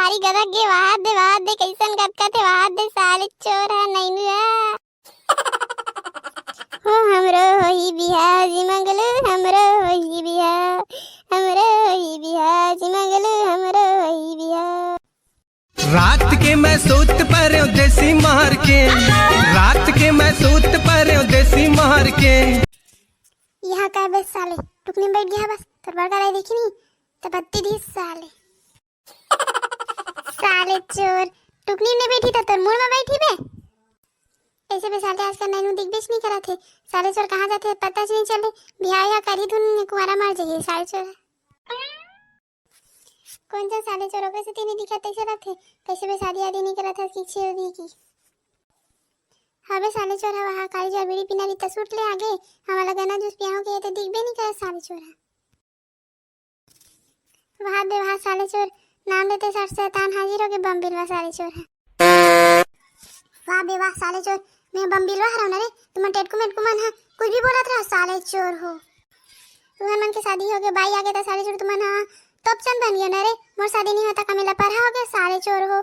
भारी गदक गे वाहत दे कैसन गदका थे वाहत दे साले चोर है नैनु हो हमरो होई बिहार जी मंगलू हमरो होई बिहार जी मंगलू हमरो होई बिहार। रात के मैं सूत पर देसी मार के रात के मैं सूत पर देसी मार के यहाँ का बस साले टुकनी बैठ गया बस तो बड़का नहीं देखी नहीं तो बत्ती दी साले साले चोर टुकनी में बैठी था तो मुड़ में बैठी बे ऐसे भी साले आजकल नैनू दिख बेच नहीं करा थे साले चोर कहाँ जाते पता नहीं चले बिहार या करी धुन कुमारा मार जाइए साले चोर कौन सा साले चोरों को से नहीं दिखा तैसे रखे कैसे भी शादी आदि नहीं करा था किसी होगी की हाँ बे साले चोर वहाँ काली जोर बीड़ी पीना रीता सूट ले आगे हमारा गाना जूस पियाओ के तो दिख भी नहीं करा साले चोर वहाँ बे वहाँ साले चोर नाम लेते सर शैतान हाजिर हो के बम बिलवा साले चोर है वाह बे वाह साले चोर मैं बम बिलवा रहा हूँ ना रे तुम टेटकू मेटकू मन है कुछ भी बोला था साले चोर हो तुम्हारे मन की शादी हो गई बाई आ गया था साले चोर तुम हाँ तब चंद बन गया ना रे मोर शादी नहीं होता कमेला पर हो गया साले चोर हो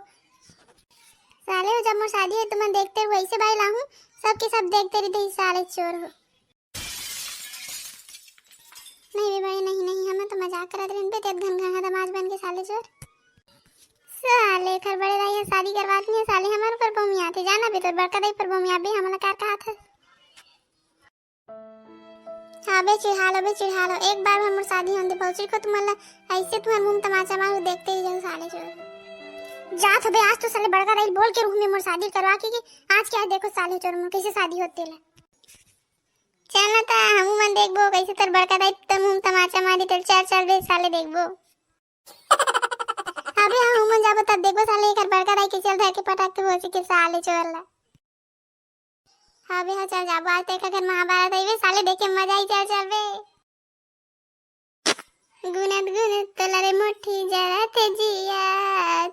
साले हो जब मोर शादी है तुम देखते हुए ऐसे बाई लाऊं सबके सब देखते रहते साले चोर हो नहीं भाई नहीं हमें तो मजाक कर रहे पे तेज घन घन दमाज बन के साले चोर साले घर बड़े रही शादी करवाती है साले हमारे पर भूमि आते जाना भी तो बड़का दई पर भूमि आबे हमारा कार कहा था हाँ बे चिढ़ा लो एक बार हमर शादी होने पहुंची को तुम्हारा ऐसे तुम्हारे मुंह तमाचा मारो देखते ही जाओ साले चोर जात बे आज तो साले बड़का दई बोल के रूम में मोर शादी करवा के आज क्या देखो साले चोर मोर कैसे शादी होती है चल ता हमू मन देखबो कैसे तर बड़का दाई त मुंह तमाचा मारी तर चल बे साले देखबो अबे हमू मन जाबो तब देखबो साले एकर बड़का दाई के चल धर के पटाक के बोसी के साले चोरला अबे चल जाबो आज तक घर महाभारत आइबे साले देखे मजा ही चल बे गुनत तोला रे मुट्ठी जरा ते जिया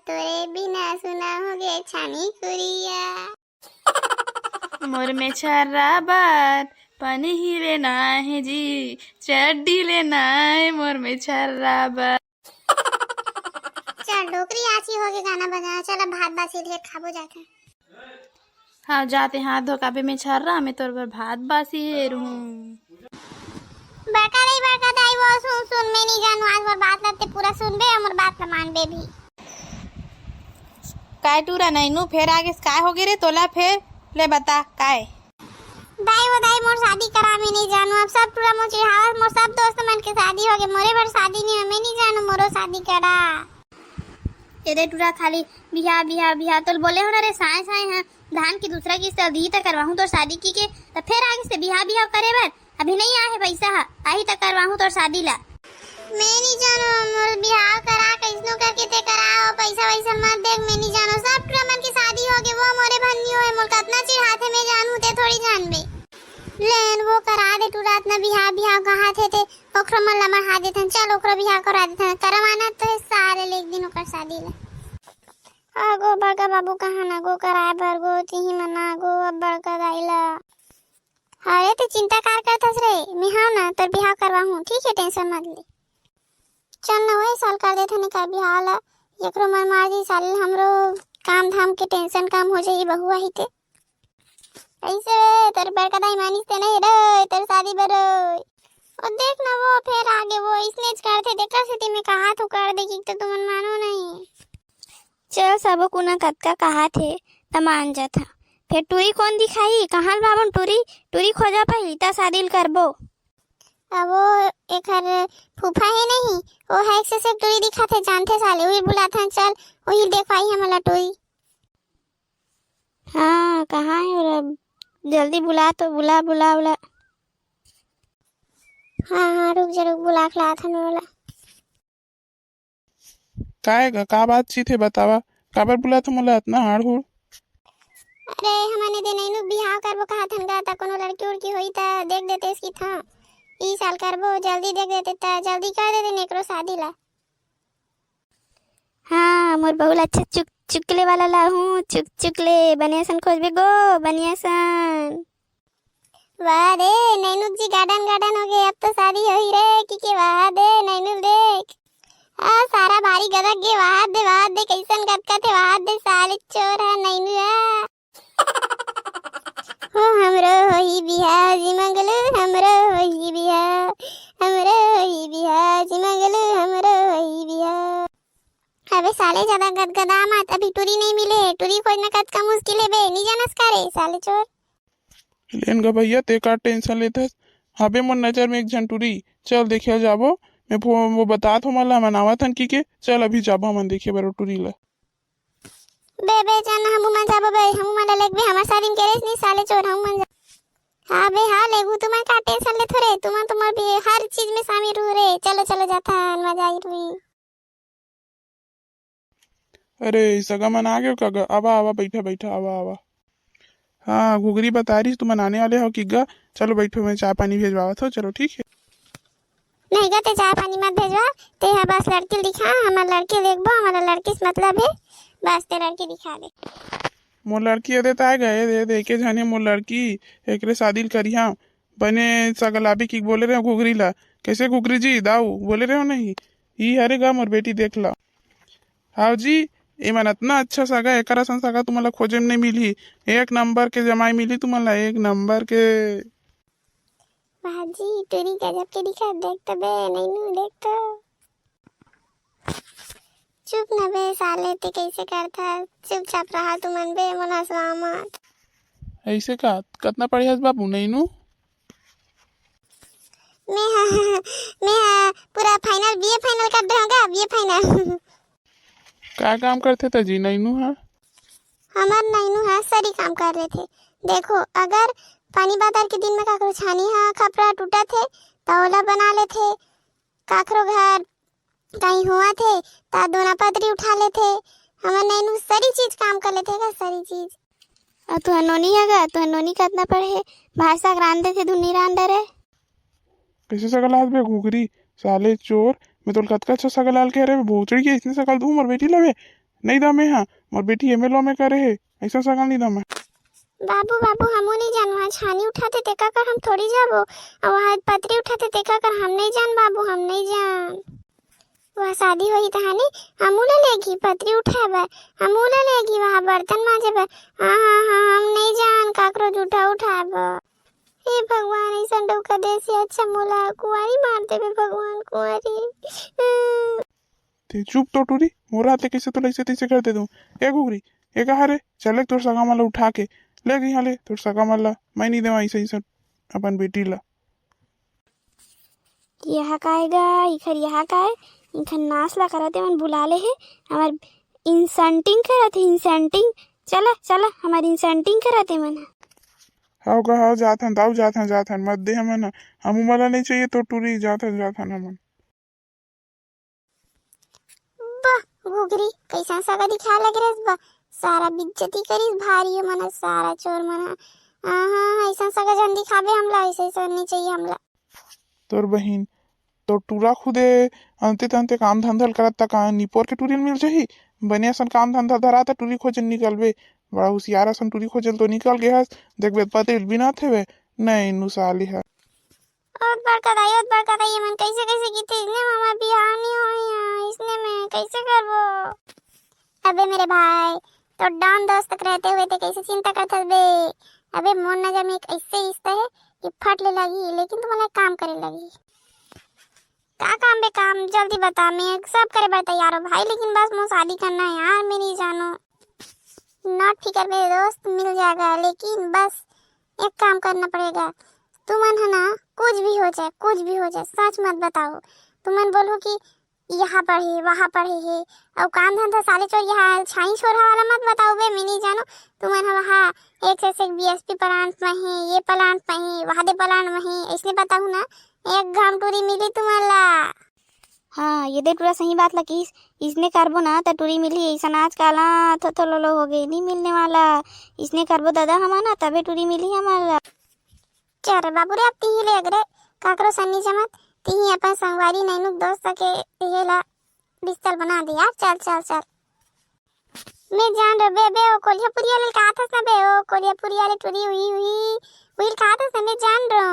तोरे बिना सुना हो गे छानी कुरिया मोर में छर्रा बात पानी ही लेना है जी चड्डी लेना है मोर में छर्रा बात चल डोकरी आची हो के गाना बजाना चल भात बासी ढेर खाबो जाके हाँ जाते हाथ धो काबे में छर्रा मैं तोर पर भात बासी है रहूं बड़का दाई वो सुन मैं नहीं जानू आज मोर बात लगते पूरा सुन बे और बात मान बे भी काय टूरा नहीं नु फिर आगे काय हो गए रे तोला फिर ले बता काय दाई मोर शादी करा मैं नहीं जानू अब सब पूरा मोर चिढ़ावा मोर सब दोस्त मन के शादी हो गए मोरे पर शादी नहीं मैं नहीं जानू मोरो शादी करा तेरे टूरा खाली बिहा तो बोले हो ना रे साए है धान की दूसरा किस्त अभी तक करवाऊं तो शादी की के तो फिर आगे से बिहा करे बर अभी नहीं आए पैसा आई तक करवाऊं तो शादी ला मैं नहीं जानू मोर बिहाव करा कैसनो करके ते कराओ पैसा मत देख मैं नहीं जानू सब पूरा मन की शादी हो गई वो मोरे भन्नी होए मोर कितना चिढ़ाते मैं जानू ते थोड़ी जानबे लेन वो करा दे तू रात ना बिहाव कहा थे ओकरो मन ला मढ़ा देथन चल ओकरो बिहाव करा देथन करवाना तो सारे ले एक दिन ओकर शादी ला आगो बड़का बाबू कहाँ ना गो कराए बर गो तिही मना गो अब बड़का दाइला अरे तो चिंता कार करथस रे मैं हां ना तोर बिहाव करवाहूं ठीक है टेंशन मत ले चल ना वही साल कर देथन कर बिहाव ला एकरो मन मार दी साल हमरो काम धाम के टेंशन कम हो जाई बहुआ ही ते ऐसे तेरे बड़का दाई मानिस ते नहीं रे तेरे शादी बरो और देख ना वो फिर आगे वो इसने करते देखा से मैं कहा तो कर दे कि तो तुम मानो नहीं चल सब कुना कतका कहा थे तमान जाथा फिर टूरी कौन दिखाई कहाँ बाबन टूरी खोजा पाई ता शादी करबो अब वो एक फूफा है नहीं वो है से टूरी दिखाते जानते साले वही बुलाता चल वही देखवाई हमला टूरी हाँ कहाँ है और जल्दी बुला तो बुला हाँ रुक जा रुक बुला खला था वाला काय का बातचीत है बतावा काबर बुला तो मोला इतना हाड़ हुड़ अरे हमने दे नहीं नु बिहाव करबो कहा थन गा ता कोनो लड़की उड़की होई ता देख देते इसकी था ई साल करबो जल्दी देख देते ता जल्दी कर देते नेकरो शादी ला हाँ मोर बहुल अच्छा चुकले वाला ला हूँ चुकले बनियासन खोजबे गो बनियासन वाह रे नैनुक जी गार्डन हो गए अब तो शादी हो ही रे की के वाह दे नैनुल देख सारा भारी गदक गे वहाद दे कैसन गदका थे वहाद दे साले चोर है नैनू है हो हमरो होई बिहार जी मंगलू हमरो होई बिहार जी मंगलू हमरो होई बिहार। अबे साले ज्यादा गदगदा मत, अभी टूरी नहीं मिले, टूरी खोजना कद का मुश्किल है बे, नहीं जानस का रे साले चोर। लेन गा भैया ते का टेंशन लेथस। हबे मोर नजर में एक झन टूरी, चल देखे जाबो। मैं वो बतात हो मला मन आवत हन की के चल अभी जाबो मन देखे बर टूरी ला। बे जान हमू मन जाबो बे, हमू मन लेग बे हमर सारी में केरेस नहीं साले चोर हमू मन जा। हां बे हां लेगू तुम का टेंशन ले थोरे, तुम भी हर चीज में शामिल हो रे। चलो जाता मजा आई रुई। अरे सगा मन आ गयो का आवा बैठा आवा। हाँ घुगरी बता रही तुम आने वाले हो कि गा, चलो बैठो मैं चाय पानी भेजवा हो, चलो ठीक है। नहीं गा ते चाय पानी मत भेजवा, ते है बस लड़की दिखा, हमार लड़की देखबो, हमारा लड़की से मतलब है, बस ते लड़की दिखा दे। मोर लड़की अदे ताए गए दे के जाने मोर लड़की एकरे शादी करिया बने सगलाबी की बोले रहे हो घुगरी ला। कैसे घुगरी जी दाऊ बोले रहे हो नहीं ई हरे गा मोर बेटी देख ला। हाँ जी एमन इतना अच्छा सगा एकरा सन सगा तुम्हारा खोजे में नहीं मिली, एक नंबर के जमाई मिली तुम्हारा, एक नंबर के। बाजी टूरी गजब के दिखा, देख तो बे नहीं देख तो। चुप न बे साले ते कैसे करता, चुपचाप रहा तुमन बे मन हंसवा मत। ऐसे का कितना पढ़े हस बाबू नहीं नु। मैं पूरा फाइनल बीए फाइनल कर दूंगा, बीए फाइनल। क्या काम करते थे जी नैनू। हाँ हमार नैनू है सरी काम कर रहे थे। देखो अगर पानी बादल के दिन में काकरो छानी हा कपड़ा टूटा थे तौला बना ले थे, काकरो घर कहीं हुआ थे ता दोना पतरी उठा ले थे। हमार नैनू सारी चीज काम कर लेते का सारी चीज। तू नोनी है तू नोनी कितना पढ़े, भाषा रांधे थे धुनी रांधे रे। कैसे सकल हाथ बे घुगरी साले चोर, मैं तो कतका अच्छा सकल हाल कह रहे भोचड़ी के इतने सकल दूं मोर बेटी लवे नहीं दमे। हाँ मोर बेटी एमएलओ में करे है, ऐसा सकल नहीं दमे। बाबू हमू नहीं जान, वहाँ छानी उठाते तेका कर हम थोड़ी जाबो, और वहाँ पतरी उठाते तेका कर हम नहीं जान बाबू, हम नहीं जान। वहाँ शादी हुई तहानी हमू ले लेगी पतरी उठाबे, हमू ले लेगी वहाँ बर्तन मांजे बे। हाँ हम नहीं जान काकरो जूठा उठाबो। हे भगवान ऐसा डोका देसी अच्छा मोला कुंवारी मार देबे भगवान कुंवारी। ते चुप तो टूरी मोर हाथे कैसे तो ऐसे तैसे कर दे दूं। ए घुगरी ए कहा रे चले तोर सगा माला उठा के ले गई हाले तोर सगा माला मैं नहीं देवा ऐसे ऐसे अपन बेटी ला। यहाँ का आएगा इखर, यहाँ का है इखर नाच ला करते मन बुला ले है हमार इंसेंटिंग करते इंसेंटिंग। चला हमार इंसेंटिंग करते मन। हाउ का हाउ जात हन दाऊ जात हन मत दे हमन, हमू मला नहीं चाहिए तो टूरी जात हन हमन। वाह घुगरी कैसा सगा दिखा लग रहा है, सारा बिज्जती करी भारी मन सारा चोर मन। हाँ ऐसा सगा जन दिखाबे हमला, ऐसे नहीं चाहिए हमला। तोर बहिन तो टूरा खुदे अंते तंते काम धंधल करत तक निपोर के टूरी मिल जाही बने असन काम धंधा धरा त टूरी खोजन निकलबे। बड़ा होशियार असन टूरी खोजल तो निकल गए हस, देखबे पते बिना थे नहीं नु साली है। और बड़का दाई मन कैसे की थी इसने मामा बियाह नहीं होया, इसने मैं कैसे करबो। अबे मेरे भाई तो डान दोस्त तक रहते हुए थे कैसे चिंता करता बे। अबे मोर नजर में एक ऐसे रिश्ता है कि फट ले लगी, लेकिन तुम्हारा काम करे लगी। का काम बे काम जल्दी बता, मैं सब करे बर तैयार हो भाई, लेकिन बस मुझे शादी करना है यार, मैं नहीं जानो। नॉट फिकर मेरे दोस्त मिल जाएगा, लेकिन बस एक काम करना पड़ेगा। तुमन है ना कुछ भी हो जाए सच मत बताओ। तुमन बोलो कि यहाँ पढ़े वहाँ पढ़े है और काम धंधा साले चोर यहाँ छाई छोरा वाला मत बताओ बे, मैं नहीं जानो। तुमन वहाँ एक से एक बीएसपी प्लांट में है, ये प्लांट में है, वहाँ दे प्लांट में है, इसलिए बताऊँ ना एक घाम टूरी मिली तुम्हारा। हाँ ये दे टूरा सही बात लगी, इसने करबो ना तो टूरी मिली। ऐसा आज काला थो लो हो गई नहीं मिलने वाला, इसने करबो दादा हमारा तबे टूरी मिली हमारा। चल बाबू रे अब तीही ले अगरे काकरो सन्नी जमत तीही अपन संगवारी नैनुक दोस्त के तिहेला बिस्तर बना दे यार। चल मैं जान रे बे ओ कोल्हापुरिया ले का था सबे, ओ कोल्हापुरिया ले टूरी हुई का था सब मैं जान रो।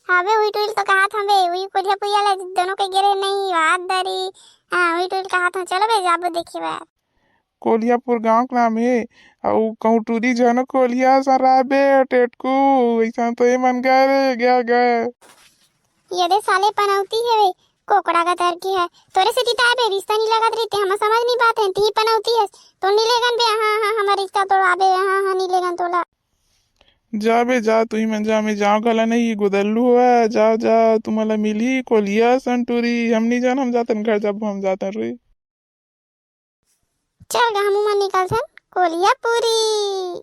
हावे हुई टूरी तो कहा था बे हुई कोल्हापुरिया ले दोनों के गिरे नहीं हाथ धरी हाँ वही टूरी कहा था, चलो बे जाबो देखे बा। कोलियापुर गांव के नाम है और कहूँ टूरी जनो कोलिया सराबे टेटकू ऐसा तो ये मन गए रे गया गए। ये दे साले पनौती है वे, कोकड़ा का तर की है। तोरे से तीता बे रिश्ता नहीं लगत रहते, हम समझ नहीं पाते हैं, ती पनौती है तो नहीं लेगन बे। हाँ हाँ हमारा रिश्ता तोड़ा बे, हाँ हाँ नहीं लेगन तोला। जा बे जा तू ही मन जा, मैं जाओ गला नहीं गुदल्लू हुआ, जाओ जाओ तुम्हारा मिली कोलिया सन टूरी हम नहीं जान, हम जाते घर जब हम जाते रे। चल गा हम निकल सन कोलिया पूरी।